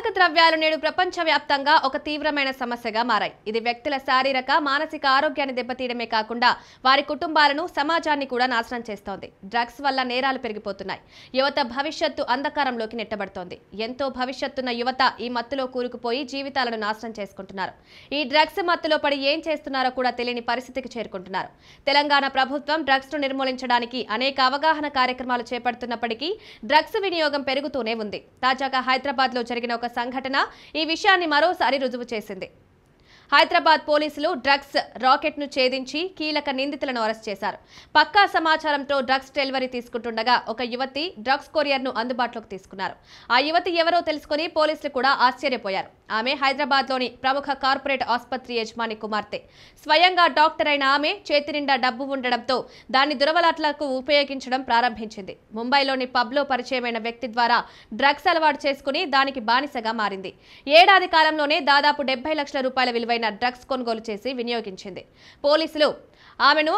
మాదక ద్రవ్యాలు నేడు ప్రపంచవ్యాప్తంగా ఒక తీవ్రమైన సమస్యగా మారాయి. ఇది వ్యక్తుల శారీరక, మానసిక ఆరోగ్యాన్ని దెబ్బతీయడమే కాకుండా వారి కుటుంబాలను, సమాజాన్ని కూడా నాశనం చేస్తోంది. డ్రగ్స్ వల్ల నేరాలు పెరిగిపోతున్నాయి. యువత భవిష్యత్తు అంధకారంలోకి నెట్టబడుతోంది. ఎంతో భవిష్యత్తున్న యువత ఈ మత్తులో కూరుకుపోయి జీవితాలను నాశనం చేసుకుంటున్నారు. ఈ డ్రగ్స్ మత్తులో పడి ఏం చేస్తున్నారో కూడా తెలియని పరిస్థితికి చేరుకుంటున్నారు. తెలంగాణ ప్రభుత్వం డ్రగ్స్ ను నిర్మూలించడానికి అనేక అవగాహన కార్యక్రమాలు చేపడుతున్నప్పటికీ డ్రగ్స్ వినియోగం పెరుగుతూనే ఉంది. తాజాగా హైదరాబాద్ లో జరిగిన ఒక సంఘటన ఈ విషయాన్ని మరోసారి రుజువు చేసింది. హైదరాబాద్ పోలీసులు డ్రగ్స్ రాకెట్ ను ఛేదించి కీలక నిందితులను అరెస్ట్ చేశారు. పక్కా సమాచారంతో డ్రగ్స్ డెలివరీ తీసుకుంటుండగా ఒక యువతి డ్రగ్స్ కొరియర్ ను అందుబాటులోకి తీసుకున్నారు. ఆ యువతి ఎవరో తెలుసుకుని పోలీసులు కూడా ఆశ్చర్యపోయారు. ఆమె హైదరాబాద్ లోని ప్రముఖ కార్పొరేట్ ఆసుపత్రి యజమాని కుమార్తె. స్వయంగా డాక్టర్ అయిన ఆమె చేతి నిండా డబ్బు ఉండడంతో దాన్ని దురవలాట్లకు ఉపయోగించడం ప్రారంభించింది. ముంబైలోని పబ్ లో పరిచయమైన వ్యక్తి ద్వారా డ్రగ్స్ అలవాటు చేసుకుని దానికి బానిసగా మారింది. ఏడాది కాలంలోనే దాదాపు 70 లక్షల రూపాయల విలువైన డ్రగ్స్ కొనుగోలు చేసి వినియోగించింది. పోలీసులు ఆమెను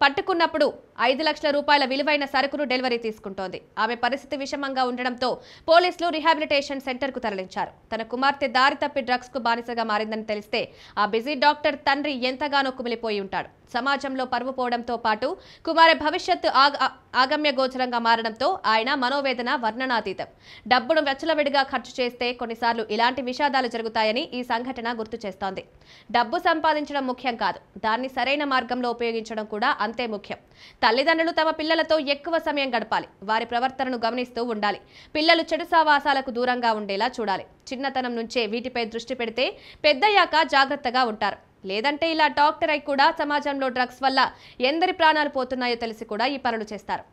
పట్టుకున్నప్పుడు 5 లక్షల రూపాయల విలువైన సరుకును డెలివరీ తీసుకుంటోంది. ఆమె పరిస్థితి విషమంగా ఉండడంతో పోలీసులు రిహాబిలిటేషన్ సెంటర్ కు తరలించారు. తన కుమార్తె దారి తప్పి డ్రగ్స్ కు బానిసగా మారిందని తెలిస్తే ఆ బిజీ డాక్టర్ తండ్రి ఎంతగానో కుమిలిపోయి ఉంటాడు. సమాజంలో పరువు పోవడంతో పాటు కుమారి భవిష్యత్తు ఆగమ్య గోచరంగా మారడంతో ఆయన మనోవేదన వర్ణనాతీతం. డబ్బును వెచ్చలవిడిగా ఖర్చు చేస్తే కొన్నిసార్లు ఇలాంటి విషాదాలు జరుగుతాయని ఈ సంఘటన గుర్తు చేస్తోంది. డబ్బు సంపాదించడం ముఖ్యం కాదు, దాన్ని సరైన మార్గంలో ఉపయోగించడం కూడా అంతే ముఖ్యం. తల్లిదండ్రులు తమ పిల్లలతో ఎక్కువ సమయం గడపాలి. వారి ప్రవర్తనను గమనిస్తూ ఉండాలి. పిల్లలు చెడు సావాసాలకు దూరంగా ఉండేలా చూడాలి. చిన్నతనం నుంచే వీటిపై దృష్టి పెడితే పెద్దయ్యాక జాగ్రత్తగా ఉంటారు. లేదంటే ఇలా డాక్టర్ అయి కూడా సమాజంలో డ్రగ్స్ వల్ల ఎందరి ప్రాణాలు పోతున్నాయో తెలిసి కూడా ఈ పనులు చేస్తారు.